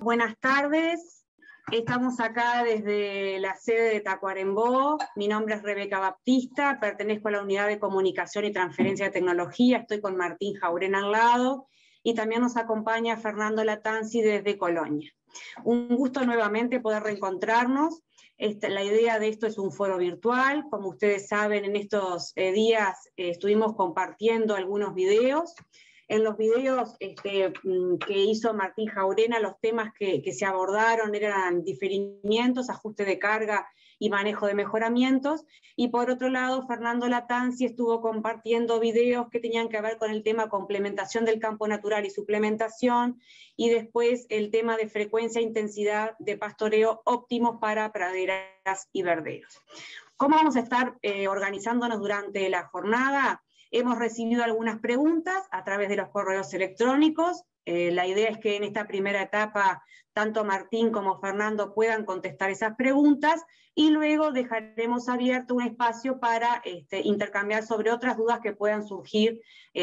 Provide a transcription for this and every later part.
Buenas tardes, estamos acá desde la sede de Tacuarembó. Mi nombre es Rebeca Baptista, pertenezco a la Unidad de Comunicación y Transferencia de Tecnología, estoy con Martín Jaurena al lado, y también nos acompaña Fernando Latanzi desde Colonia. Un gusto nuevamente poder reencontrarnos. La idea de esto es un foro virtual. Como ustedes saben, en estos días estuvimos compartiendo algunos videos. En los videos que hizo Martín Jaurena, los temas que se abordaron eran diferimientos, ajuste de carga y manejo de mejoramientos. Y por otro lado, Fernando Latanzi estuvo compartiendo videos que tenían que ver con el tema complementación del campo natural y suplementación, y después el tema de frecuencia e intensidad de pastoreo óptimos para praderas y verderos. ¿Cómo vamos a estar organizándonos durante la jornada? Hemos recibido algunas preguntas a través de los correos electrónicos. La idea es que en esta primera etapa tanto Martín como Fernando puedan contestar esas preguntas, y luego dejaremos abierto un espacio para intercambiar sobre otras dudas que puedan surgir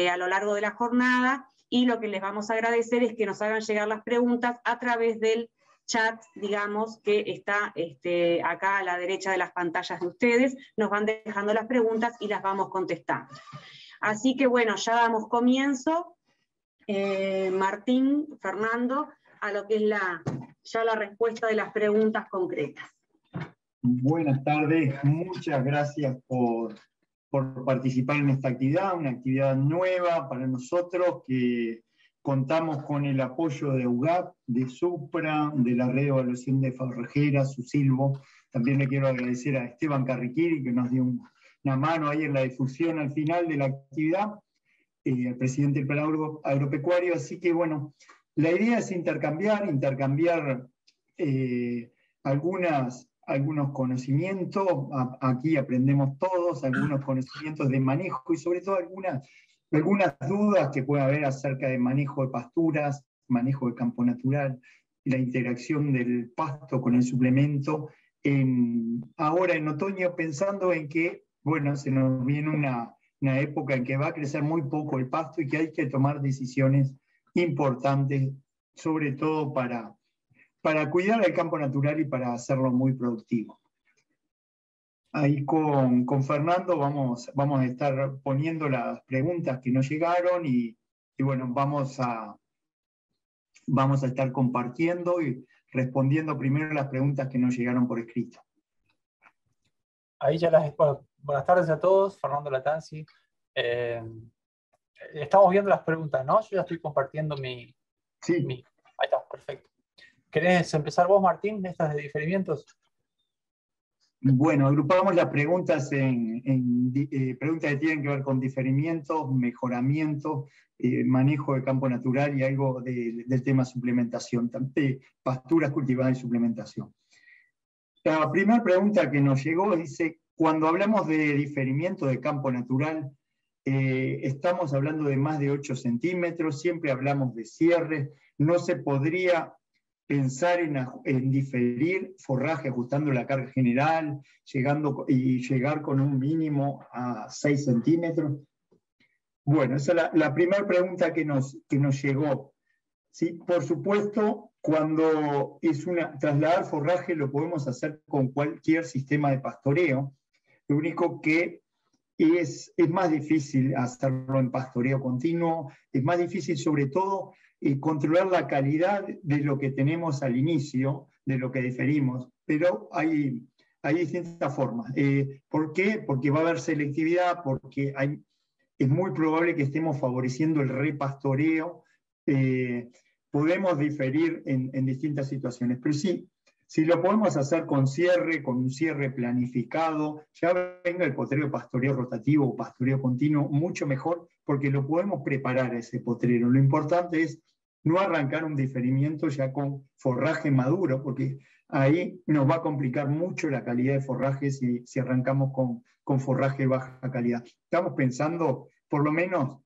a lo largo de la jornada, y lo que les vamos a agradecer es que nos hagan llegar las preguntas a través del chat, digamos, que está acá a la derecha de las pantallas de ustedes. Nos van dejando las preguntas y las vamos contestando. Así que bueno, ya damos comienzo, Martín, Fernando, a lo que es ya la respuesta de las preguntas concretas. Buenas tardes, muchas gracias por participar en esta actividad, una actividad nueva para nosotros, que contamos con el apoyo de UGAP, de SUPRA, de la Red de Evaluación de Forrajeras, SUSILVO. También le quiero agradecer a Esteban Carriquiri, que nos dio una mano ahí en la difusión al final de la actividad, el presidente del Plan Agropecuario. Así que bueno, la idea es intercambiar algunos conocimientos. Aquí aprendemos todos, algunos conocimientos de manejo y sobre todo algunas dudas que pueda haber acerca de manejo de pasturas, manejo de campo natural, la interacción del pasto con el suplemento. Ahora en otoño, pensando en que, bueno, se nos viene una época en que va a crecer muy poco el pasto y que hay que tomar decisiones importantes, sobre todo para cuidar el campo natural y para hacerlo muy productivo. Ahí con Fernando vamos a estar poniendo las preguntas que nos llegaron y bueno, vamos a estar compartiendo y respondiendo primero las preguntas que nos llegaron por escrito. Ahí ya buenas tardes a todos, Fernando Latanzi. Estamos viendo las preguntas, ¿no? Yo ya estoy compartiendo Sí. Ahí está, perfecto. ¿Querés empezar vos, Martín, estas de diferimientos? Bueno, agrupamos las preguntas en preguntas que tienen que ver con diferimientos, mejoramiento, manejo de campo natural y algo del tema suplementación, pasturas cultivadas y suplementación. La primera pregunta que nos llegó dice: cuando hablamos de diferimiento de campo natural, estamos hablando de más de 8 centímetros, siempre hablamos de cierre, ¿no se podría pensar en diferir forraje ajustando la carga general, llegar con un mínimo a 6 centímetros? Bueno, esa es la primera pregunta que nos llegó. Sí, por supuesto, cuando trasladar forraje lo podemos hacer con cualquier sistema de pastoreo. Lo único que es más difícil hacerlo en pastoreo continuo, es más difícil sobre todo controlar la calidad de lo que tenemos al inicio, de lo que diferimos, pero hay distintas formas. ¿Por qué? Porque va a haber selectividad, porque es muy probable que estemos favoreciendo el repastoreo. Podemos diferir en distintas situaciones, pero sí, si lo podemos hacer con un cierre planificado, ya venga el potrero pastoreo rotativo o pastoreo continuo, mucho mejor, porque lo podemos preparar a ese potrero. Lo importante es no arrancar un diferimiento ya con forraje maduro, porque ahí nos va a complicar mucho la calidad de forraje si arrancamos con forraje de baja calidad. Estamos pensando, por lo menos,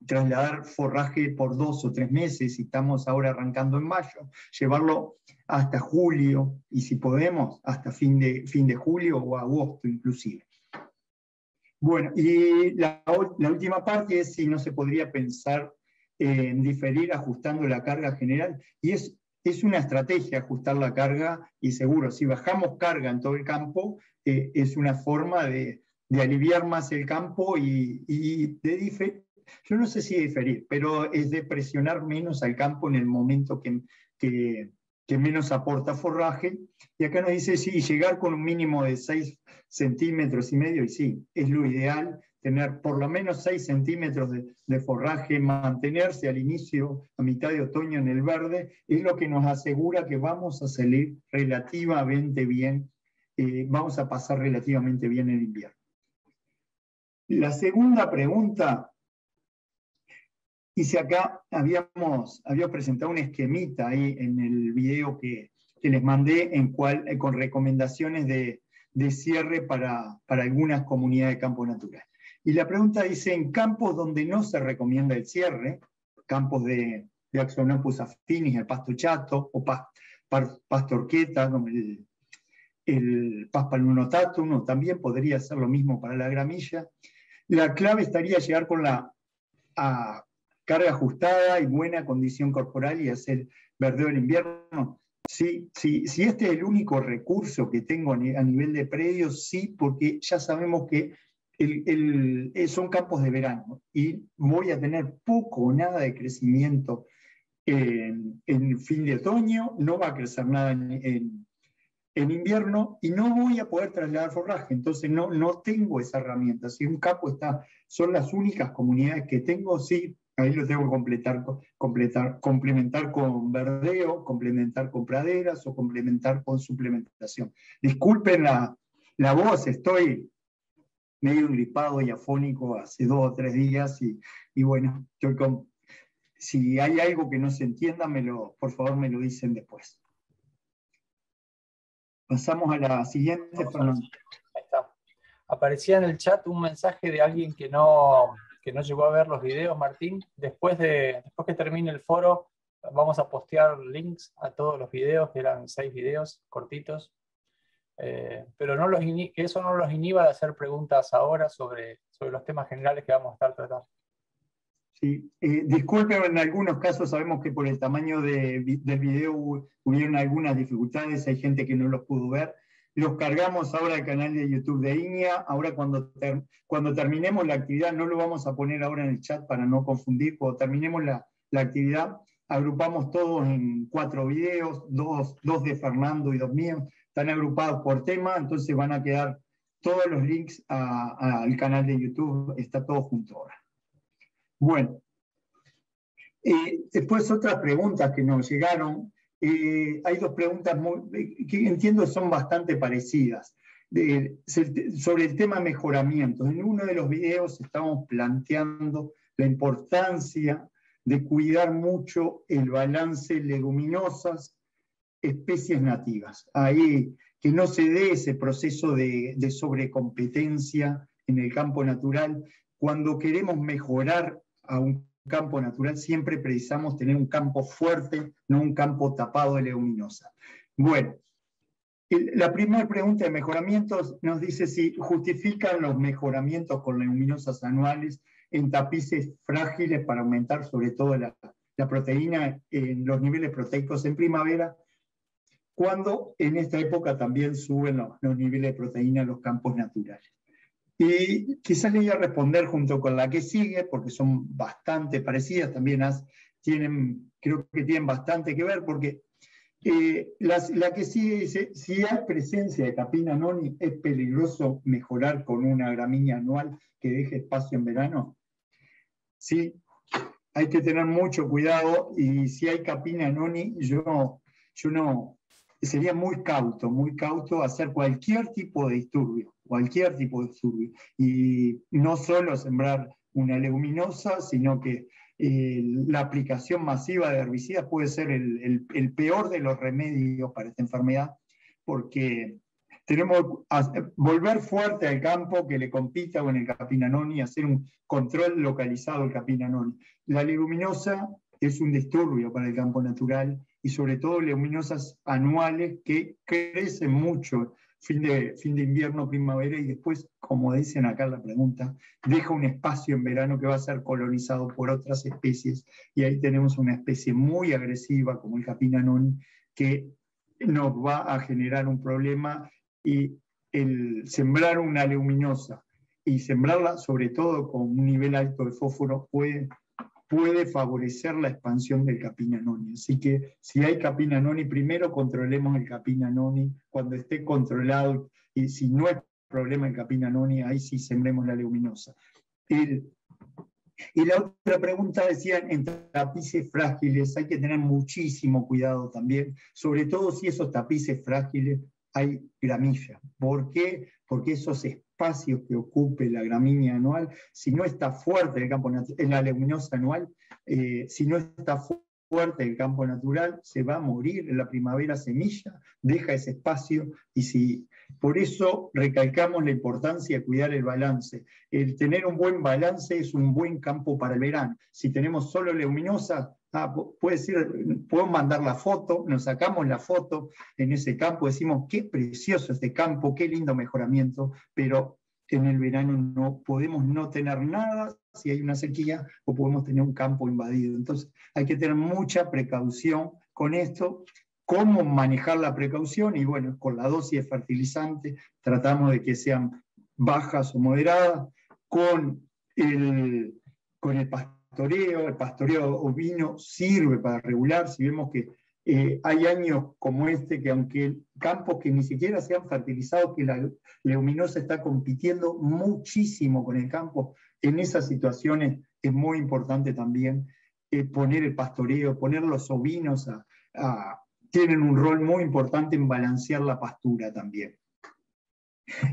trasladar forraje por 2 o 3 meses, si estamos ahora arrancando en mayo, llevarlo hasta julio, y si podemos, hasta fin de julio o agosto inclusive. Bueno, y la última parte es si no se podría pensar en diferir ajustando la carga general, y es es una estrategia ajustar la carga, y seguro, si bajamos carga en todo el campo, es una forma de aliviar más el campo y de diferir. Yo no sé si diferir, pero es de presionar menos al campo en el momento que menos aporta forraje. Y acá nos dice, sí, llegar con un mínimo de 6,5 centímetros, y sí, es lo ideal, tener por lo menos 6 centímetros de forraje, mantenerse al inicio, a mitad de otoño en el verde, es lo que nos asegura que vamos a salir relativamente bien, vamos a pasar relativamente bien el invierno. La segunda pregunta, hice acá, habíamos presentado un esquemita ahí en el video que les mandé, con recomendaciones de cierre para algunas comunidades de campo natural. Y la pregunta dice, en campos donde no se recomienda el cierre, campos de Axonopus affinis, el pasto chato, o pasto horqueta, como el Paspalmunotatum, o también podría ser lo mismo para la gramilla, la clave estaría llegar con la carga ajustada y buena condición corporal y hacer verdeo en invierno. Si este es el único recurso que tengo a nivel de predios, sí, porque ya sabemos que son campos de verano y voy a tener poco o nada de crecimiento en fin de otoño, no va a crecer nada en invierno y no voy a poder trasladar forraje, entonces no tengo esa herramienta. Si un campo son las únicas comunidades que tengo, sí, ahí lo tengo que complementar con verdeo, complementar con praderas o complementar con suplementación. Disculpen la voz, estoy medio gripado y afónico hace 2 o 3 días y bueno, si hay algo que no se entienda, por favor me lo dicen después. Pasamos a la siguiente, Fernando. Ahí está. Aparecía en el chat un mensaje de alguien que no llegó a ver los videos, Martín. Después que termine el foro, vamos a postear links a todos los videos, que eran 6 videos cortitos. Pero que eso no los inhiba de hacer preguntas ahora sobre los temas generales que vamos a estar tratando. Sí, disculpen, en algunos casos sabemos que por el tamaño del video hubieron algunas dificultades, hay gente que no los pudo ver. Los cargamos ahora al canal de YouTube de INEA. Ahora cuando terminemos la actividad, no lo vamos a poner ahora en el chat para no confundir, cuando terminemos la actividad, agrupamos todos en 4 videos, dos de Fernando y 2 míos, están agrupados por tema, entonces van a quedar todos los links al canal de YouTube, está todo junto ahora. Bueno, después otras preguntas que nos llegaron. Hay 2 preguntas que entiendo son bastante parecidas. Sobre el tema mejoramiento. En uno de los videos estamos planteando la importancia de cuidar mucho el balance leguminosas, especies nativas. Ahí que no se dé ese proceso de sobrecompetencia en el campo natural. Cuando queremos mejorar a un campo natural, siempre precisamos tener un campo fuerte, no un campo tapado de leguminosa. Bueno, la primera pregunta de mejoramientos nos dice si justifican los mejoramientos con leguminosas anuales en tapices frágiles para aumentar sobre todo la proteína en los niveles proteicos en primavera, cuando en esta época también suben los niveles de proteína en los campos naturales. Y quizás le voy a responder junto con la que sigue, porque son bastante parecidas, también creo que tienen bastante que ver, porque la que sigue dice, si hay presencia de Capina noni, ¿es peligroso mejorar con una gramínea anual que deje espacio en verano? Sí, hay que tener mucho cuidado, y si hay Capina noni, yo no sería muy cauto hacer cualquier tipo de disturbio, y no solo sembrar una leguminosa, sino que la aplicación masiva de herbicidas puede ser el peor de los remedios para esta enfermedad, porque tenemos que volver fuerte al campo que le compita con el Capina noni, hacer un control localizado del Capina noni. La leguminosa es un disturbio para el campo natural, y sobre todo leguminosas anuales que crecen mucho fin de invierno, primavera, y después, como dicen acá en la pregunta, deja un espacio en verano que va a ser colonizado por otras especies, y ahí tenemos una especie muy agresiva como el Capim anoni, que nos va a generar un problema, y el sembrar una leguminosa y sembrarla sobre todo con un nivel alto de fósforo puede favorecer la expansión del Capim anoni. Así que si hay Capim anoni, primero controlemos el Capim anoni. Cuando esté controlado, y si no hay problema el Capim anoni, ahí sí sembremos la leguminosa. Y la otra pregunta decían, en tapices frágiles hay que tener muchísimo cuidado también, sobre todo si esos tapices frágiles hay gramilla. ¿Por qué? Porque esos espacios que ocupe la gramínea anual, si no está fuerte el campo en la leguminosa anual, si no está fuerte el campo natural, se va a morir en la primavera semilla, deja ese espacio, y si por eso recalcamos la importancia de cuidar el balance. El tener un buen balance es un buen campo para el verano. Si tenemos solo leguminosa, podemos mandar la foto, nos sacamos la foto en ese campo, decimos qué precioso este campo, qué lindo mejoramiento, pero en el verano no podemos no tener nada si hay una sequía, o podemos tener un campo invadido. Entonces hay que tener mucha precaución con esto. ¿Cómo manejar la precaución? Y bueno, con la dosis de fertilizante tratamos de que sean bajas o moderadas, con el pastoreo. El pastoreo ovino sirve para regular. Si vemos que hay años como este, que aunque campos que ni siquiera se han fertilizado, que la leguminosa está compitiendo muchísimo con el campo, en esas situaciones es muy importante también poner el pastoreo, poner los ovinos tienen un rol muy importante en balancear la pastura también.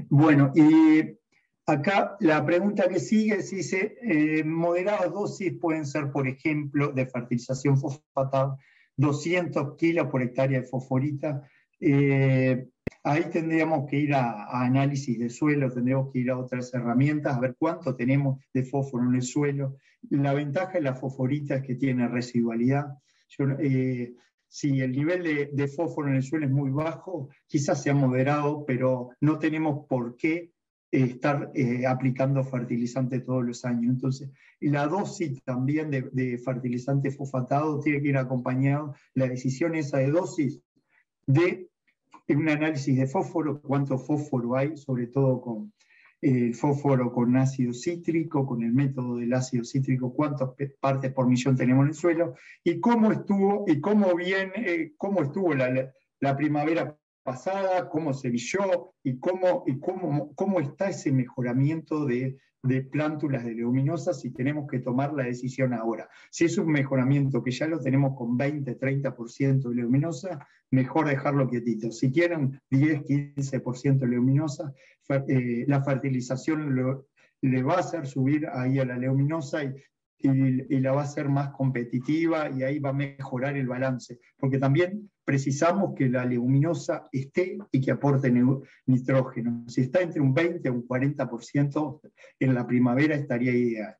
Bueno, y acá la pregunta que sigue dice, moderadas dosis pueden ser, por ejemplo, de fertilización fosfatada, 200 kilos por hectárea de fosforita. Ahí tendríamos que ir a análisis de suelo, tendríamos que ir a otras herramientas, a ver cuánto tenemos de fósforo en el suelo. La ventaja de la fosforita es que tiene residualidad. Si el nivel de fósforo en el suelo es muy bajo, quizás sea moderado, pero no tenemos por qué estar aplicando fertilizante todos los años. Entonces, la dosis también de fertilizante fosfatado tiene que ir acompañado, la decisión esa de dosis, de un análisis de fósforo, cuánto fósforo hay, sobre todo con el fósforo con ácido cítrico, con el método del ácido cítrico, cuántas partes por millón tenemos en el suelo, y cómo estuvo, y cómo estuvo la primavera pasada, cómo se villó, y cómo está ese mejoramiento de plántulas de leguminosas, si tenemos que tomar la decisión ahora. Si es un mejoramiento que ya lo tenemos con 20-30% de leguminosa, mejor dejarlo quietito. Si quieren 10-15% de leguminosa, la fertilización le va a hacer subir ahí a la leguminosa y la va a hacer más competitiva, y ahí va a mejorar el balance, porque también precisamos que la leguminosa esté y que aporte nitrógeno. Si está entre un 20 o un 40% en la primavera estaría ideal.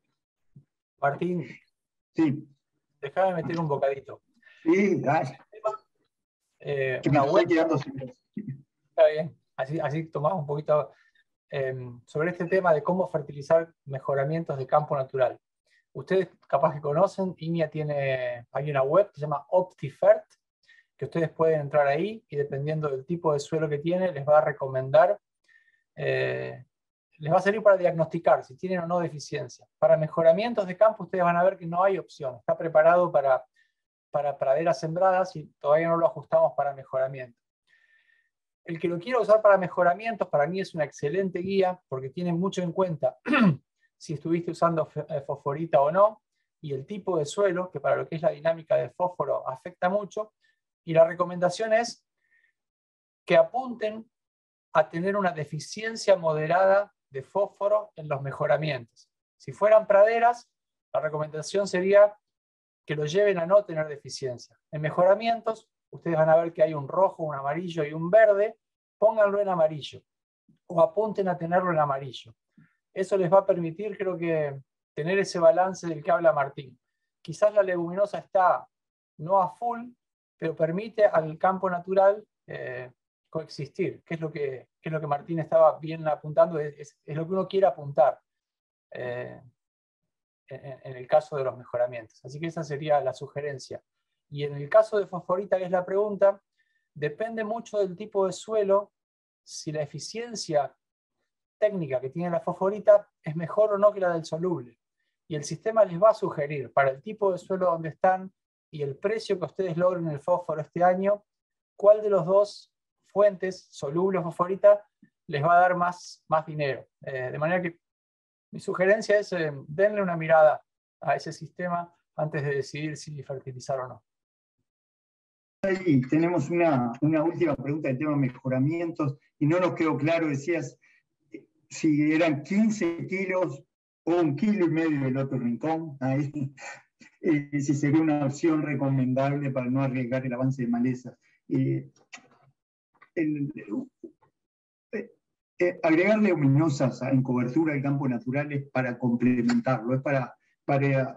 Martín, sí. Déjame meter un bocadito. Sí, dale. Una web. Está bien, así tomamos un poquito sobre este tema de cómo fertilizar mejoramientos de campo natural. Ustedes capaz que conocen, INIA hay una web que se llama OptiFert, que ustedes pueden entrar ahí y dependiendo del tipo de suelo que tiene, les va a recomendar, les va a servir para diagnosticar si tienen o no deficiencia. Para mejoramientos de campo ustedes van a ver que no hay opción, está preparado para praderas sembradas y todavía no lo ajustamos para mejoramiento. El que lo quiera usar para mejoramientos, para mí es una excelente guía porque tiene mucho en cuenta si estuviste usando fosforita o no, y el tipo de suelo, que para lo que es la dinámica de fósforo afecta mucho, y la recomendación es que apunten a tener una deficiencia moderada de fósforo en los mejoramientos. Si fueran praderas, la recomendación sería que lo lleven a no tener deficiencia. En mejoramientos, ustedes van a ver que hay un rojo, un amarillo y un verde, pónganlo en amarillo, o apunten a tenerlo en amarillo. Eso les va a permitir, creo que, tener ese balance del que habla Martín. Quizás la leguminosa está no a full, pero permite al campo natural coexistir, que es lo que Martín estaba bien apuntando, es lo que uno quiere apuntar en el caso de los mejoramientos. Así que esa sería la sugerencia. Y en el caso de fosforita, que es la pregunta, depende mucho del tipo de suelo, si la eficiencia técnica que tiene la fosforita es mejor o no que la del soluble. Y el sistema les va a sugerir, para el tipo de suelo donde están y el precio que ustedes logren el fósforo este año, cuál de los dos fuentes, soluble o fosforita, les va a dar más dinero. De manera que mi sugerencia es denle una mirada a ese sistema antes de decidir si fertilizar o no. Ahí tenemos una última pregunta del tema mejoramientos, y no nos quedó claro, decías, si eran 15 kilos o 1,5 kilos del otro rincón, ahí, si sería una opción recomendable para no arriesgar el avance de malezas. Agregar leguminosas en cobertura del campo natural es para complementarlo, es para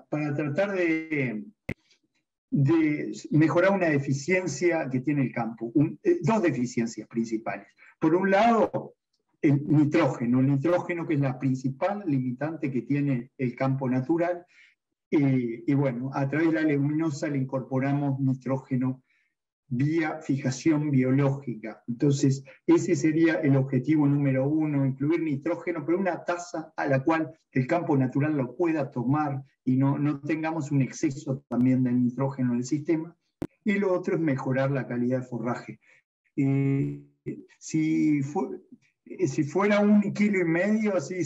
tratar de mejorar una deficiencia que tiene el campo. Dos deficiencias principales. Por un lado, el nitrógeno que es la principal limitante que tiene el campo natural, y bueno, a través de la leguminosa le incorporamos nitrógeno vía fijación biológica. Entonces, ese sería el objetivo número 1, incluir nitrógeno, pero una tasa a la cual el campo natural lo pueda tomar y no tengamos un exceso también de nitrógeno en el sistema. Y lo otro es mejorar la calidad de forraje. Si fuera 1,5 kilos, sí,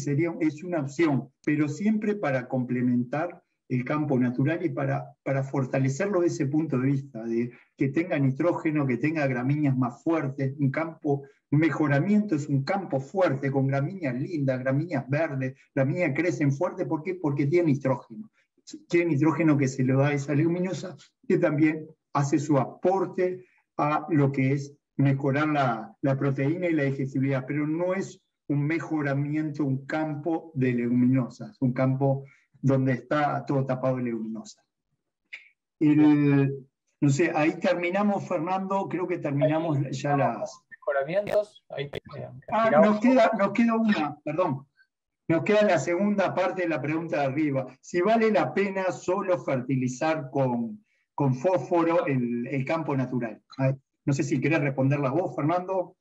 es una opción, pero siempre para complementar el campo natural y para fortalecerlo desde ese punto de vista, de que tenga nitrógeno, que tenga gramíneas más fuertes. Un mejoramiento es un campo fuerte, con gramíneas lindas, gramíneas verdes, gramíneas crecen fuerte. ¿Por qué? Porque tiene nitrógeno. Tiene nitrógeno que se lo da a esa leguminosa, que también hace su aporte a lo que es mejorar la proteína y la digestibilidad, pero no es un mejoramiento, un campo de leguminosas, un campo donde está todo tapado de leguminosas. No sé, ahí terminamos, Fernando, creo que terminamos ahí, ya las... Mejoramientos. Nos queda una, perdón. Nos queda la segunda parte de la pregunta de arriba. Si vale la pena solo fertilizar con fósforo el campo natural. No sé si querés responderla vos, Fernando.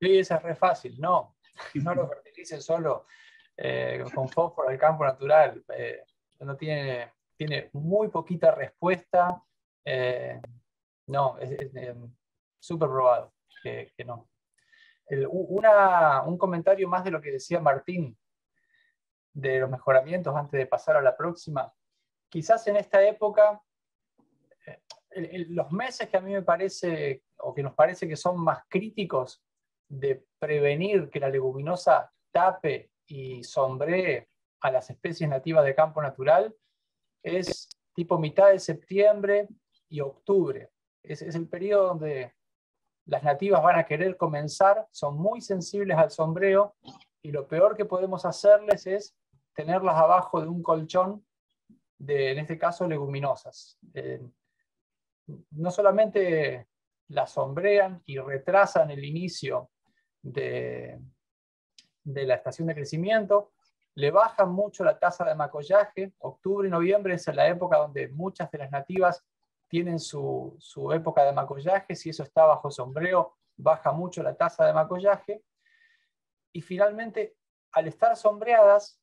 Sí, esa es re fácil. No lo fertilices solo con fósforo el campo natural. No tiene muy poquita respuesta. No, es súper probado que no. Un comentario más de lo que decía Martín de los mejoramientos antes de pasar a la próxima. Quizás en esta época, los meses que a mí me parece, o que nos parece que son más críticos de prevenir que la leguminosa tape y sombree a las especies nativas de campo natural, es tipo mitad de septiembre y octubre. Es el periodo donde las nativas van a querer comenzar, son muy sensibles al sombreo, y lo peor que podemos hacerles es tenerlas abajo de un colchón de, en este caso, leguminosas. No solamente las sombrean y retrasan el inicio de la estación de crecimiento, le bajan mucho la tasa de macollaje. Octubre y noviembre es la época donde muchas de las nativas tienen su época de macollaje. Si eso está bajo sombreo, baja mucho la tasa de macollaje. Y finalmente, al estar sombreadas,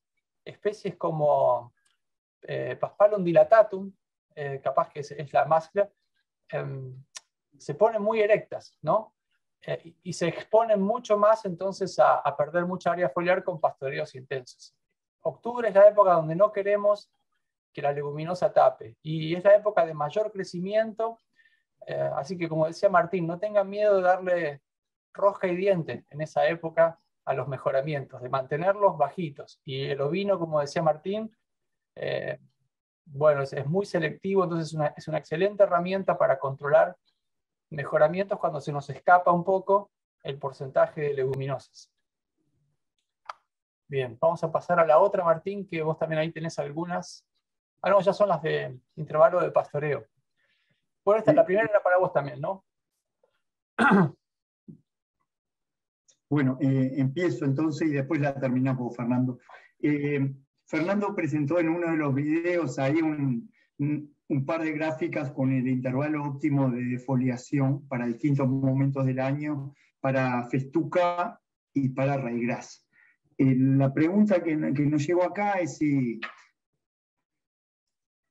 especies como Paspalum dilatatum, capaz que es la más clara, se ponen muy erectas, ¿no? Y se exponen mucho más entonces a perder mucha área foliar con pastoreos intensos. Octubre es la época donde no queremos que la leguminosa tape, y es la época de mayor crecimiento, así que, como decía Martín, no tengan miedo de darle rosca y diente en esa época a los mejoramientos, de mantenerlos bajitos. Y el ovino, como decía Martín, bueno, es muy selectivo, entonces es una excelente herramienta para controlar mejoramientos cuando se nos escapa un poco el porcentaje de leguminosas. Bien, vamos a pasar a la otra, Martín, que vos también ahí tenés algunas. Ah, no, ya son las de intervalo de pastoreo. Bueno, la primera era para vos también, ¿no? Bueno, empiezo entonces y después la terminamos, Fernando. Fernando presentó en uno de los videos ahí un par de gráficas con el intervalo óptimo de defoliación para distintos momentos del año, para festuca y para raigrás. La pregunta que nos llegó acá es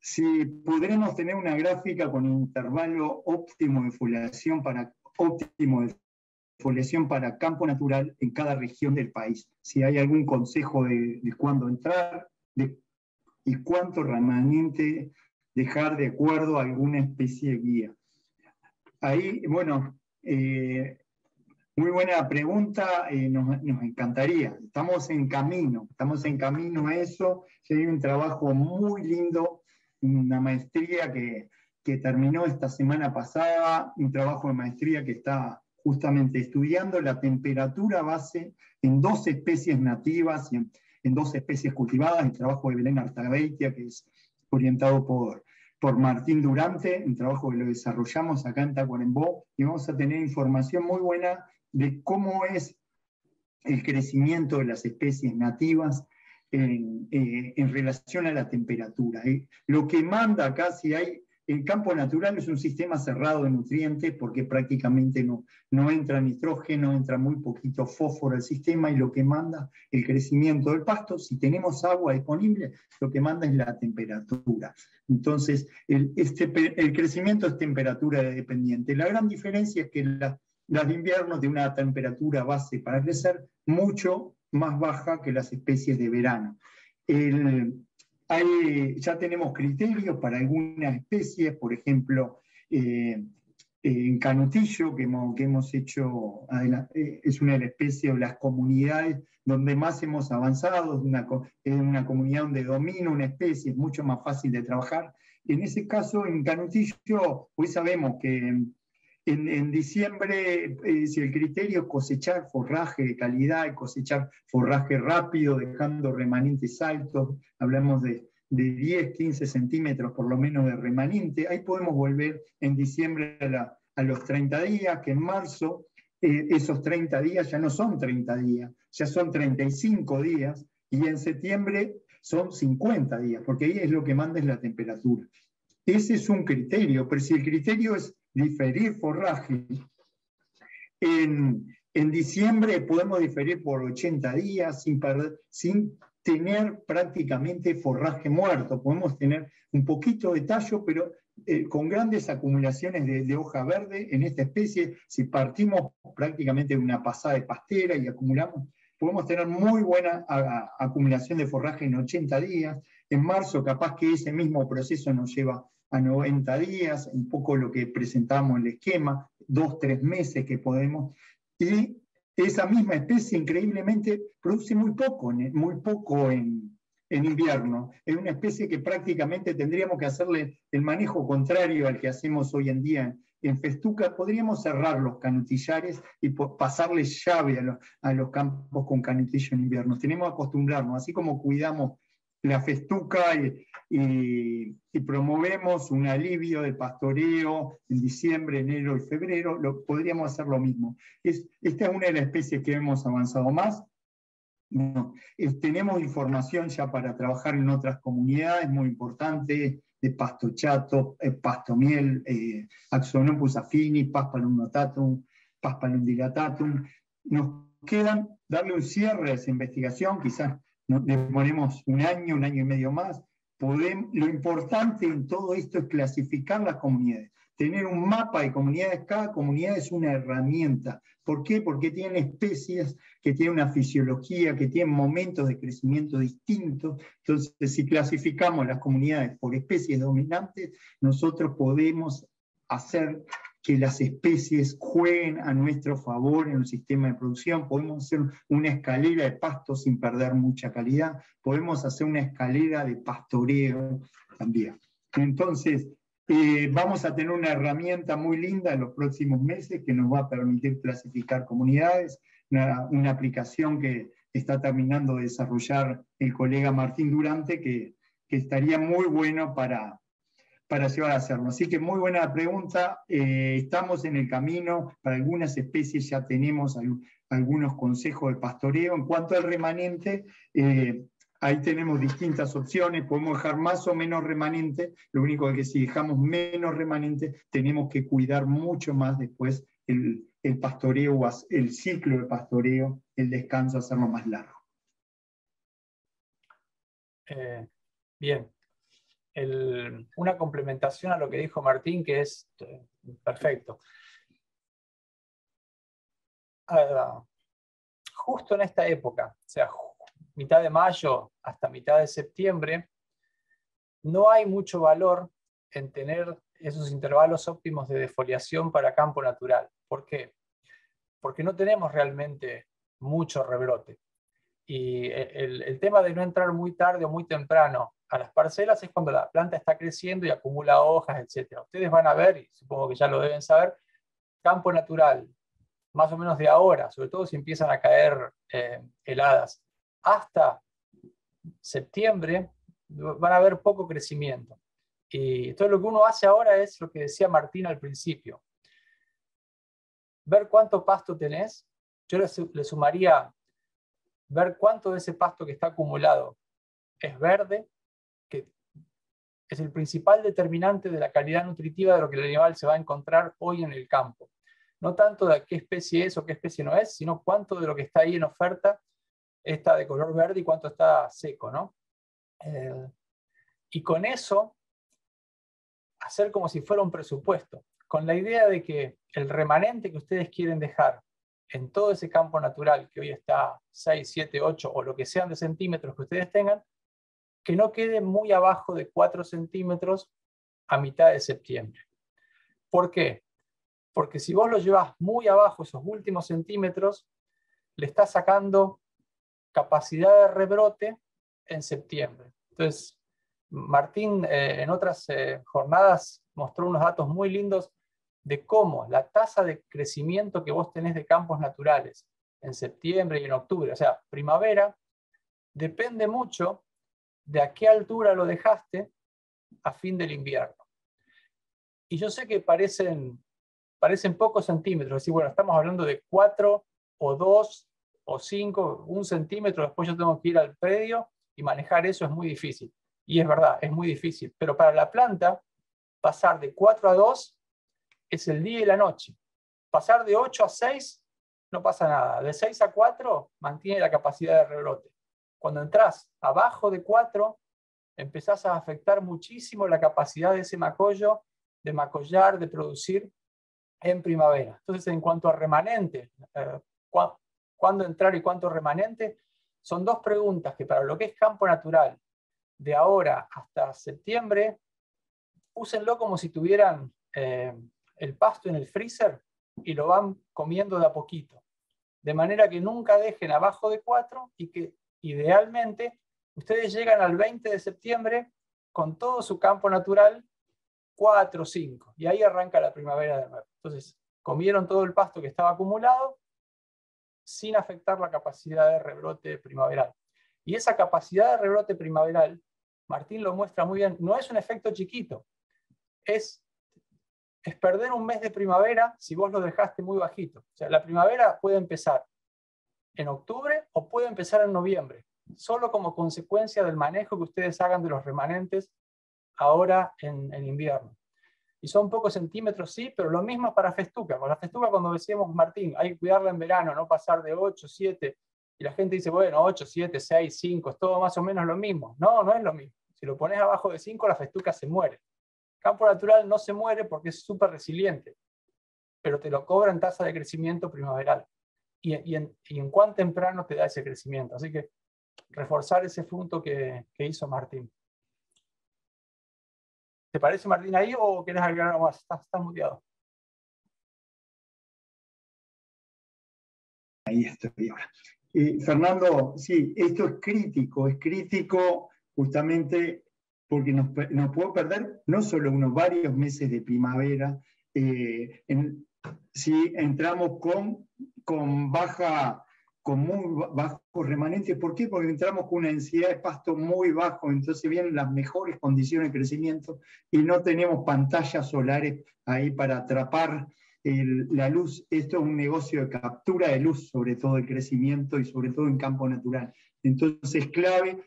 si podremos tener una gráfica con intervalo óptimo de defoliación para campo natural en cada región del país. Si hay algún consejo de cuándo entrar y cuánto remanente dejar de acuerdo a alguna especie de guía. Ahí, bueno, muy buena pregunta, nos encantaría. Estamos en camino a eso. Hay un trabajo muy lindo, una maestría que terminó esta semana pasada, un trabajo de maestría que está justamente estudiando la temperatura base en 2 especies nativas y en 2 especies cultivadas, el trabajo de Belén Artagabeitia, que es orientado por Martín Durante, un trabajo que lo desarrollamos acá en Tacuarembó, y vamos a tener información muy buena de cómo es el crecimiento de las especies nativas en relación a la temperatura. Lo que manda acá, si hay, el campo natural es un sistema cerrado de nutrientes porque prácticamente no entra nitrógeno, entra muy poquito fósforo al sistema, y lo que manda el crecimiento del pasto, si tenemos agua disponible, lo que manda es la temperatura. Entonces, el crecimiento es temperatura dependiente. La gran diferencia es que las de invierno tienen una temperatura base para crecer mucho más baja que las especies de verano. Ya tenemos criterios para algunas especies, por ejemplo, en canutillo, que hemos hecho, es una de las especies o las comunidades donde más hemos avanzado, es una comunidad donde domina una especie, es mucho más fácil de trabajar. En ese caso, en canutillo, hoy sabemos que en diciembre, si el criterio es cosechar forraje de calidad y cosechar forraje rápido, dejando remanentes altos, hablamos de 10, 15 centímetros por lo menos de remanente, ahí podemos volver en diciembre a los 30 días, que en marzo esos 30 días ya no son 30 días, ya son 35 días, y en septiembre son 50 días, porque ahí es lo que manda es la temperatura. Ese es un criterio, pero si el criterio es diferir forraje, en diciembre podemos diferir por 80 días sin tener prácticamente forraje muerto. Podemos tener un poquito de tallo, pero con grandes acumulaciones de hoja verde en esta especie. Si partimos prácticamente de una pasada de pastera y acumulamos, podemos tener muy buena acumulación de forraje en 80 días. En marzo capaz que ese mismo proceso nos lleva a 90 días, un poco lo que presentamos en el esquema, 2, 3 meses que podemos, y esa misma especie increíblemente produce muy poco en invierno. Es una especie que prácticamente tendríamos que hacerle el manejo contrario al que hacemos hoy en día en festuca. Podríamos cerrar los canutillares y pasarle llave a los campos con canutillo en invierno. Tenemos que acostumbrarnos, así como cuidamos la festuca y promovemos un alivio del pastoreo en diciembre, enero y febrero, podríamos hacer lo mismo. Esta es una de las especies que hemos avanzado más. No, tenemos información ya para trabajar en otras comunidades muy importantes, de pasto chato, pasto miel, Axonopus affini, Paspalum notatum, Paspalum dilatatum. Nos quedan darle un cierre a esa investigación, quizás le ponemos un año y medio más. Lo importante en todo esto es clasificar las comunidades, tener un mapa de comunidades. Cada comunidad es una herramienta. ¿Por qué? Porque tienen especies que tienen una fisiología, que tienen momentos de crecimiento distintos. Entonces, si clasificamos las comunidades por especies dominantes, nosotros podemos hacer que las especies jueguen a nuestro favor en el sistema de producción. Podemos hacer una escalera de pasto sin perder mucha calidad. Podemos hacer una escalera de pastoreo también. Entonces, vamos a tener una herramienta muy linda en los próximos meses que nos va a permitir clasificar comunidades, una aplicación que está terminando de desarrollar el colega Martín Durante, que estaría muy bueno para para llevar a hacerlo. Así que muy buena pregunta. Estamos en el camino. Para algunas especies ya tenemos algunos consejos de pastoreo. En cuanto al remanente, ahí tenemos distintas opciones. Podemos dejar más o menos remanente. Lo único es que si dejamos menos remanente, tenemos que cuidar mucho más después el pastoreo, el ciclo de pastoreo, el descanso, hacerlo más largo. Bien. Una complementación a lo que dijo Martín, que es perfecto. Justo en esta época, o sea, mitad de mayo hasta mitad de septiembre, no hay mucho valor en tener esos intervalos óptimos de defoliación para campo natural. ¿Por qué? Porque no tenemos realmente mucho rebrote. Y el tema de no entrar muy tarde o muy temprano a las parcelas es cuando la planta está creciendo y acumula hojas, etc. Ustedes van a ver, y supongo que ya lo deben saber, campo natural, más o menos de ahora, sobre todo si empiezan a caer heladas, hasta septiembre van a haber poco crecimiento. Y entonces lo que uno hace ahora es lo que decía Martín al principio. Ver cuánto pasto tenés. Yo le sumaría ver cuánto de ese pasto que está acumulado es verde, que es el principal determinante de la calidad nutritiva de lo que el animal se va a encontrar hoy en el campo. No tanto de qué especie es o qué especie no es, sino cuánto de lo que está ahí en oferta está de color verde y cuánto está seco, ¿no? Y con eso, hacer como si fuera un presupuesto, con la idea de que el remanente que ustedes quieren dejar en todo ese campo natural, que hoy está 6, 7, 8 o lo que sean de centímetros que ustedes tengan, que no quede muy abajo de 4 centímetros a mitad de septiembre. ¿Por qué? Porque si vos lo llevas muy abajo, esos últimos centímetros, le estás sacando capacidad de rebrote en septiembre. Entonces, Martín en otras jornadas mostró unos datos muy lindos de cómo la tasa de crecimiento que vos tenés de campos naturales en septiembre y en octubre, o sea, primavera, depende mucho de a qué altura lo dejaste a fin del invierno. Y yo sé que parecen pocos centímetros, es decir, bueno, estamos hablando de 4 o 2 o 5, 1 centímetro, después yo tengo que ir al predio y manejar eso es muy difícil. Y es verdad, es muy difícil, pero para la planta, pasar de 4 a 2 es el día y la noche. Pasar de 8 a 6 no pasa nada. De 6 a 4 mantiene la capacidad de rebrote. Cuando entras abajo de 4, empezás a afectar muchísimo la capacidad de ese macollo de macollar, de producir en primavera. Entonces, en cuanto a remanente, ¿cuándo entrar y cuánto remanente? Son dos preguntas que para lo que es campo natural, de ahora hasta septiembre, úsenlo como si tuvieran el pasto en el freezer y lo van comiendo de a poquito. De manera que nunca dejen abajo de 4 y que idealmente ustedes llegan al 20 de septiembre con todo su campo natural 4 o 5. Y ahí arranca la primavera de nuevo. Entonces, comieron todo el pasto que estaba acumulado sin afectar la capacidad de rebrote primaveral. Y esa capacidad de rebrote primaveral, Martín lo muestra muy bien, no es un efecto chiquito. Es perder un mes de primavera si vos lo dejaste muy bajito. O sea, la primavera puede empezar en octubre o puede empezar en noviembre, solo como consecuencia del manejo que ustedes hagan de los remanentes ahora en invierno. Y son pocos centímetros, sí, pero lo mismo para festuca. Con la festuca, cuando decíamos, Martín, hay que cuidarla en verano, no pasar de 8, 7, y la gente dice, bueno, 8, 7, 6, 5, es todo más o menos lo mismo. No, no es lo mismo. Si lo pones abajo de 5, la festuca se muere. Campo natural no se muere porque es súper resiliente, pero te lo cobra en tasa de crecimiento primaveral. Y en cuán temprano te da ese crecimiento. Así que reforzar ese punto que hizo Martín. ¿Te parece, Martín, ahí o querés agregar algo más? Estás muteado. Ahí estoy ahora. Fernando, sí, esto es crítico justamente porque nos puede perder no solo varios meses de primavera, si entramos con con muy bajos remanentes. ¿Por qué? Porque entramos con una densidad de pasto muy bajo, entonces vienen las mejores condiciones de crecimiento y no tenemos pantallas solares ahí para atrapar la luz. Esto es un negocio de captura de luz, sobre todo el crecimiento y sobre todo en campo natural. Entonces, clave,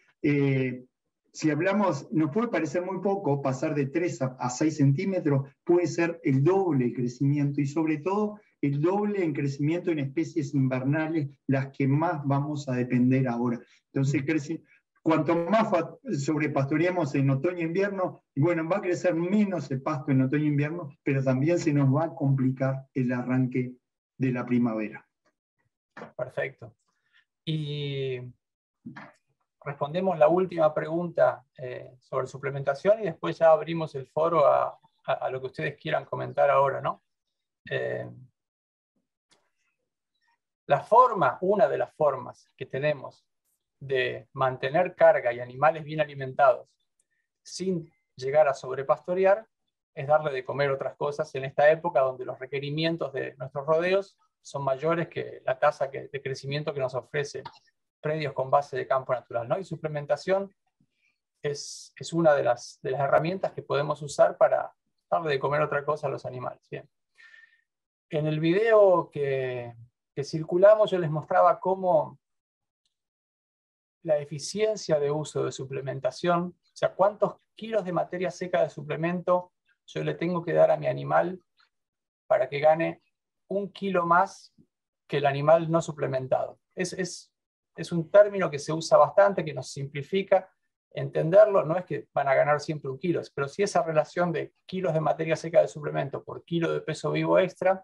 si hablamos, nos puede parecer muy poco, pasar de 3 a 6 centímetros, puede ser el doble de crecimiento y sobre todo el doble en crecimiento en especies invernales, las que más vamos a depender ahora. Entonces, cuanto más sobrepastoreamos en otoño e invierno, bueno, va a crecer menos el pasto en otoño e invierno, pero también se nos va a complicar el arranque de la primavera. Perfecto. Y respondemos la última pregunta sobre suplementación y después ya abrimos el foro a lo que ustedes quieran comentar ahora, ¿no? Una de las formas que tenemos de mantener carga y animales bien alimentados sin llegar a sobrepastorear es darle de comer otras cosas en esta época donde los requerimientos de nuestros rodeos son mayores que la tasa de crecimiento que nos ofrece predios con base de campo natural, ¿no? Y suplementación es una de las herramientas que podemos usar para darle de comer otra cosa a los animales. Bien. En el video que circulamos yo les mostraba cómo la eficiencia de uso de suplementación, o sea, cuántos kilos de materia seca de suplemento yo le tengo que dar a mi animal para que gane 1 kilo más que el animal no suplementado. Es un término que se usa bastante, que nos simplifica entenderlo. No es que van a ganar siempre 1 kilo, pero sí esa relación de kilos de materia seca de suplemento por kilo de peso vivo extra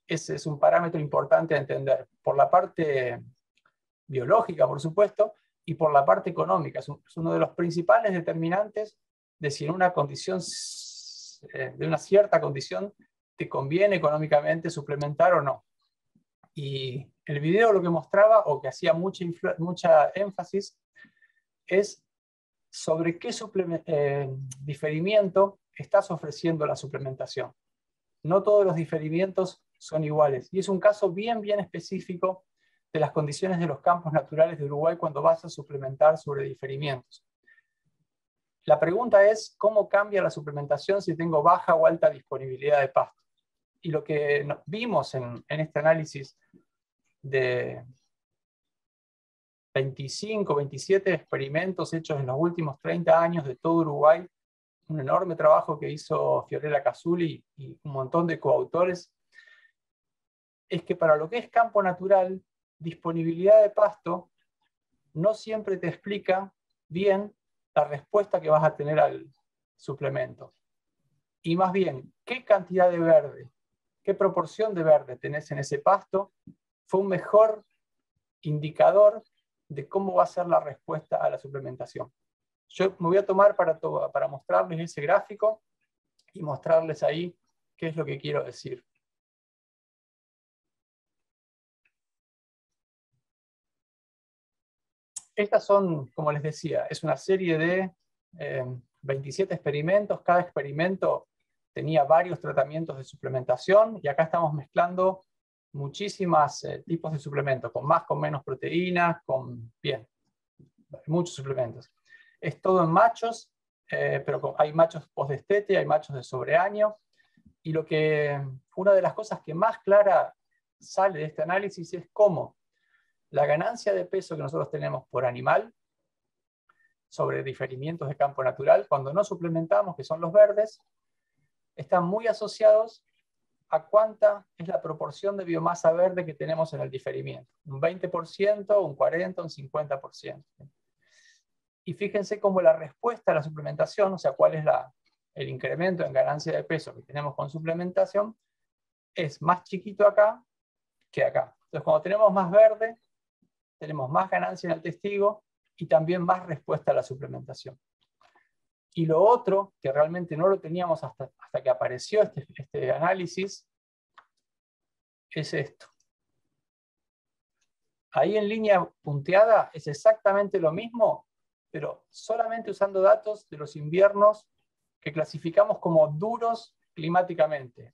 es un parámetro importante a entender. Por la parte biológica, por supuesto, y por la parte económica. Es uno de los principales determinantes de si en una condición, de una cierta condición, te conviene económicamente suplementar o no. Y el video lo que mostraba, o que hacía mucha énfasis, es sobre qué diferimiento estás ofreciendo la suplementación. No todos los diferimientos son iguales. Y es un caso bien específico de las condiciones de los campos naturales de Uruguay cuando vas a suplementar sobre diferimientos. La pregunta es, ¿cómo cambia la suplementación si tengo baja o alta disponibilidad de pasto? Y lo que vimos en este análisis de 25, 27 experimentos hechos en los últimos 30 años de todo Uruguay, un enorme trabajo que hizo Fiorella Casulli y un montón de coautores, es que para lo que es campo natural, disponibilidad de pasto no siempre te explica bien la respuesta que vas a tener al suplemento. Y más bien, qué cantidad de verde, qué proporción de verde tenés en ese pasto, fue un mejor indicador de cómo va a ser la respuesta a la suplementación. Yo me voy a tomar para mostrarles ese gráfico y mostrarles ahí qué es lo que quiero decir. Estas son, como les decía, es una serie de 27 experimentos. Cada experimento tenía varios tratamientos de suplementación y acá estamos mezclando muchísimos tipos de suplementos, con más, con menos proteínas, muchos suplementos. Es todo en machos, pero hay machos post-destete, hay machos de sobreaño. Y una de las cosas que más clara sale de este análisis es cómo la ganancia de peso que nosotros tenemos por animal sobre diferimientos de campo natural, cuando no suplementamos, que son los verdes, están muy asociados a cuánta es la proporción de biomasa verde que tenemos en el diferimiento. Un 20%, un 40%, un 50%. Y fíjense cómo la respuesta a la suplementación, o sea, cuál es el incremento en ganancia de peso que tenemos con suplementación, es más chiquito acá que acá. Entonces, cuando tenemos más verde, tenemos más ganancia en el testigo y también más respuesta a la suplementación. Y lo otro, que realmente no lo teníamos hasta que apareció este análisis, es esto. Ahí en línea punteada es exactamente lo mismo, pero solamente usando datos de los inviernos que clasificamos como duros climáticamente.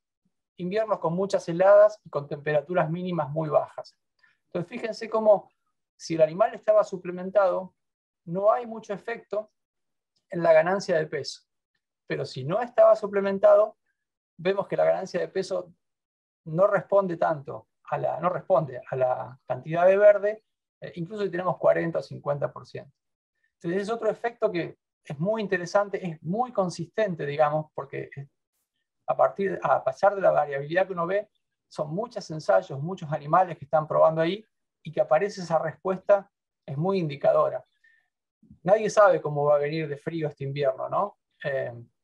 Inviernos con muchas heladas y con temperaturas mínimas muy bajas. Entonces fíjense cómo si el animal estaba suplementado, no hay mucho efecto en la ganancia de peso. Pero si no estaba suplementado, vemos que la ganancia de peso no responde tanto no responde a la cantidad de verde, incluso si tenemos 40 o 50%. Entonces es otro efecto que es muy interesante, es muy consistente, digamos, porque a pesar de la variabilidad que uno ve, son muchos ensayos, muchos animales que están probando ahí, y que aparece esa respuesta es muy indicadora. Nadie sabe cómo va a venir de frío este invierno, ¿no?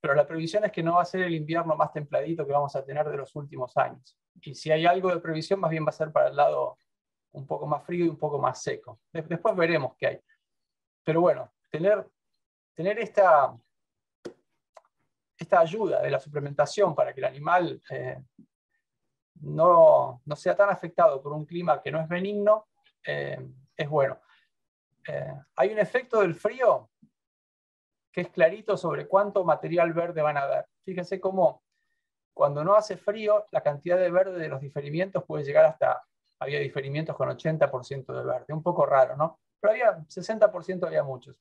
Pero la previsión es que no va a ser el invierno más templadito que vamos a tener de los últimos años. Y si hay algo de previsión, más bien va a ser para el lado un poco más frío y un poco más seco. Después veremos qué hay. Pero bueno, tener esta ayuda de la suplementación para que el animal no sea tan afectado por un clima que no es benigno, es bueno. Hay un efecto del frío que es clarito sobre cuánto material verde van a dar. Fíjense cómo cuando no hace frío, la cantidad de verde de los diferimientos puede llegar hasta, había diferimientos con 80% de verde, un poco raro, ¿no? Pero había 60%, había muchos.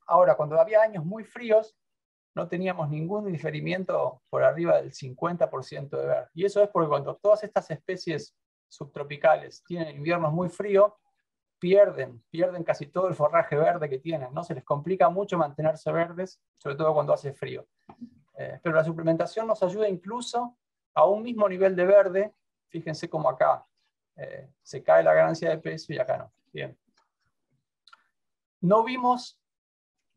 Ahora, cuando había años muy fríos, no teníamos ningún diferimiento por arriba del 50% de verde. Y eso es porque cuando todas estas especies subtropicales tienen inviernos muy fríos, pierden casi todo el forraje verde que tienen, ¿no? Se les complica mucho mantenerse verdes, sobre todo cuando hace frío. Pero la suplementación nos ayuda incluso a un mismo nivel de verde. Fíjense cómo acá se cae la ganancia de peso y acá no. Bien. No vimos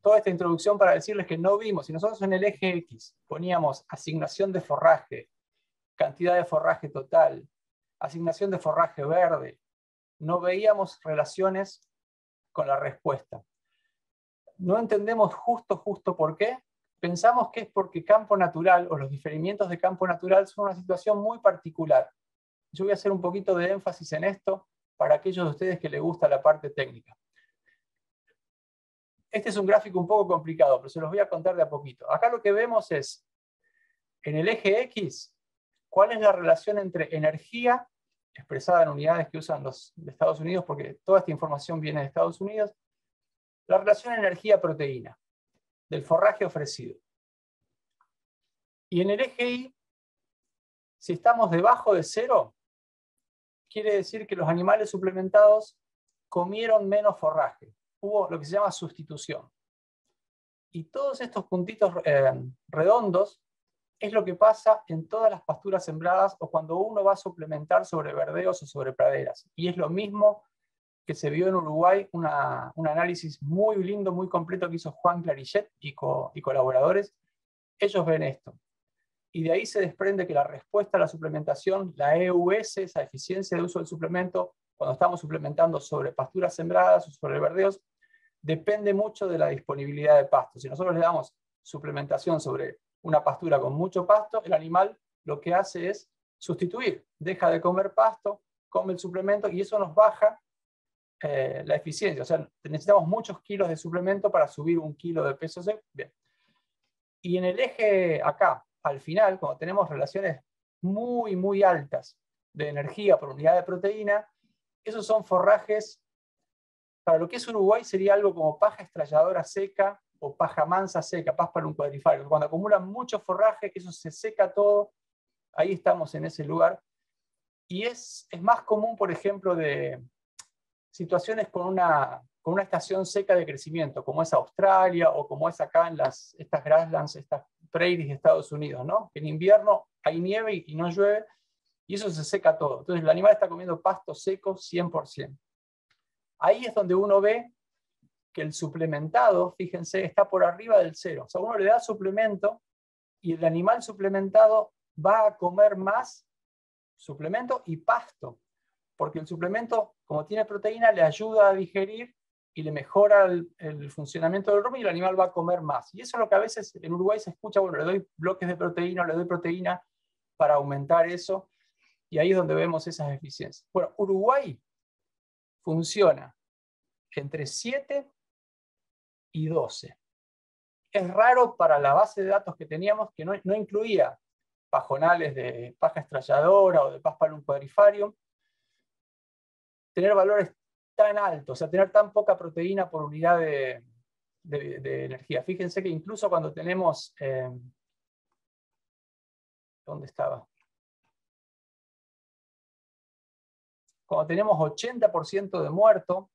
toda esta introducción para decirles que no vimos, si nosotros en el eje X poníamos asignación de forraje, cantidad de forraje total, asignación de forraje verde, no veíamos relaciones con la respuesta. No entendemos justo por qué. Pensamos que es porque campo natural o los diferimientos de campo natural son una situación muy particular. Yo voy a hacer un poquito de énfasis en esto para aquellos de ustedes que les gusta la parte técnica. Este es un gráfico un poco complicado, pero se los voy a contar de a poquito. Acá lo que vemos es, en el eje X, cuál es la relación entre energía, expresada en unidades que usan los de Estados Unidos, porque toda esta información viene de Estados Unidos, la relación energía-proteína del forraje ofrecido. Y en el eje Y, si estamos debajo de 0, quiere decir que los animales suplementados comieron menos forraje. Hubo lo que se llama sustitución. Y todos estos puntitos redondos es lo que pasa en todas las pasturas sembradas o cuando uno va a suplementar sobre verdeos o sobre praderas. Y es lo mismo que se vio en Uruguay, un análisis muy lindo, muy completo que hizo Juan Clarillet y colaboradores. Ellos ven esto. Y de ahí se desprende que la respuesta a la suplementación, la EUS, esa eficiencia de uso del suplemento, cuando estamos suplementando sobre pasturas sembradas o sobre verdeos, depende mucho de la disponibilidad de pasto. Si nosotros le damos suplementación sobre una pastura con mucho pasto, el animal lo que hace es sustituir. Deja de comer pasto, come el suplemento y eso nos baja la eficiencia. O sea, necesitamos muchos kilos de suplemento para subir 1 kilo de peso. Bien. Y en el eje acá, al final, cuando tenemos relaciones muy altas de energía por unidad de proteína, esos son forrajes, para lo que es Uruguay sería algo como paja estrelladora seca o paja mansa seca, Paspalum quadrifario. Cuando acumulan mucho forraje, eso se seca todo, ahí estamos en ese lugar. Y es más común, por ejemplo, de situaciones con una estación seca de crecimiento, como es Australia o como es acá en estas grasslands, estas prairies de Estados Unidos, ¿no? En invierno hay nieve y no llueve, y eso se seca todo. Entonces el animal está comiendo pasto seco 100%. Ahí es donde uno ve que el suplementado, fíjense, está por arriba del 0. O sea, uno le da suplemento y el animal suplementado va a comer más suplemento y pasto, porque el suplemento, como tiene proteína, le ayuda a digerir y le mejora el funcionamiento del rumen y el animal va a comer más. Y eso es lo que a veces en Uruguay se escucha, bueno, le doy bloques de proteína, le doy proteína para aumentar eso, y ahí es donde vemos esas eficiencias. Bueno, Uruguay funciona entre 7 y 12. Es raro para la base de datos que teníamos, que no incluía pajonales de paja estrelladora o de Paspalum quadrifarium. tener valores tan altos, o sea, tener tan poca proteína por unidad de energía. Fíjense que incluso cuando tenemos... ¿dónde estaba? Cuando tenemos 80% de muerto,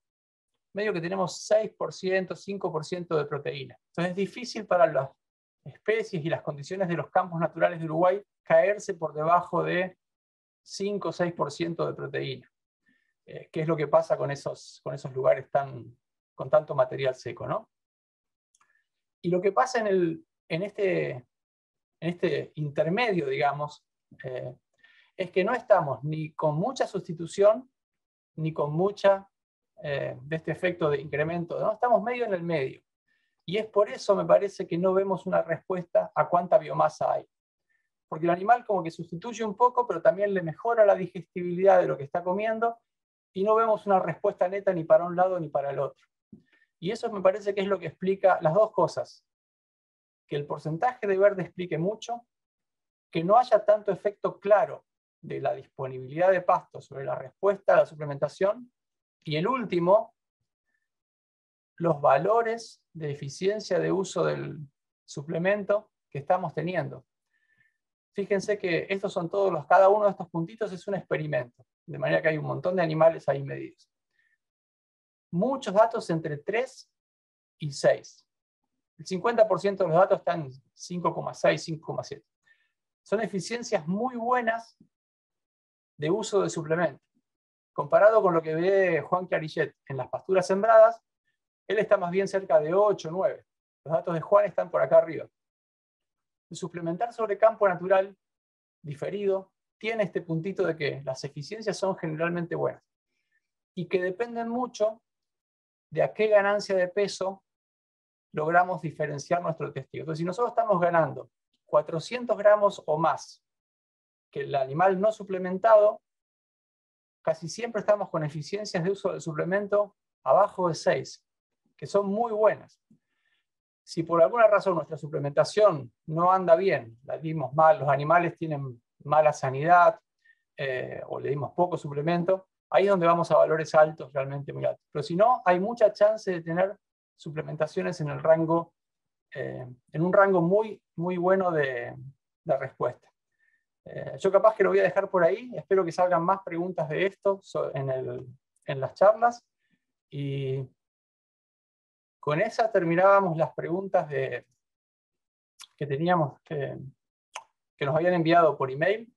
medio que tenemos 6%, 5% de proteína. Entonces es difícil para las especies y las condiciones de los campos naturales de Uruguay caerse por debajo de 5 o 6% de proteína. ¿Qué es lo que pasa con esos lugares con tanto material seco, ¿no? Y lo que pasa en este intermedio, digamos, es que no estamos ni con mucha sustitución, ni con mucha de este efecto de incremento, ¿no? Estamos medio en el medio. Y es por eso, me parece, que no vemos una respuesta a cuánta biomasa hay. Porque el animal como que sustituye un poco, pero también le mejora la digestibilidad de lo que está comiendo, y no vemos una respuesta neta ni para un lado ni para el otro. Y eso me parece que es lo que explica las dos cosas. Que el porcentaje de verde explique mucho, que no haya tanto efecto claro de la disponibilidad de pasto sobre la respuesta a la suplementación, y el último, los valores de eficiencia de uso del suplemento que estamos teniendo. Fíjense que estos son todos cada uno de estos puntitos es un experimento, de manera que hay un montón de animales ahí medidos. Muchos datos entre 3 y 6. El 50% de los datos están en 5,6, 5,7. Son eficiencias muy buenas de uso de suplemento. Comparado con lo que ve Juan Clarillet en las pasturas sembradas, él está más bien cerca de 8, 9. Los datos de Juan están por acá arriba. El suplementar sobre campo natural diferido tiene este puntito de que las eficiencias son generalmente buenas y que dependen mucho de a qué ganancia de peso logramos diferenciar nuestro testigo. Entonces, si nosotros estamos ganando 400 gramos o más que el animal no suplementado, casi siempre estamos con eficiencias de uso del suplemento abajo de 6, que son muy buenas. Si por alguna razón nuestra suplementación no anda bien, la dimos mal, los animales tienen mala sanidad, o le dimos poco suplemento, ahí es donde vamos a valores altos, realmente muy altos. Pero si no, hay mucha chance de tener suplementaciones en el rango, en un rango muy, muy bueno de respuesta. Yo capaz que lo voy a dejar por ahí, espero que salgan más preguntas de esto en las charlas, y con esa terminábamos las preguntas que teníamos, que nos habían enviado por email.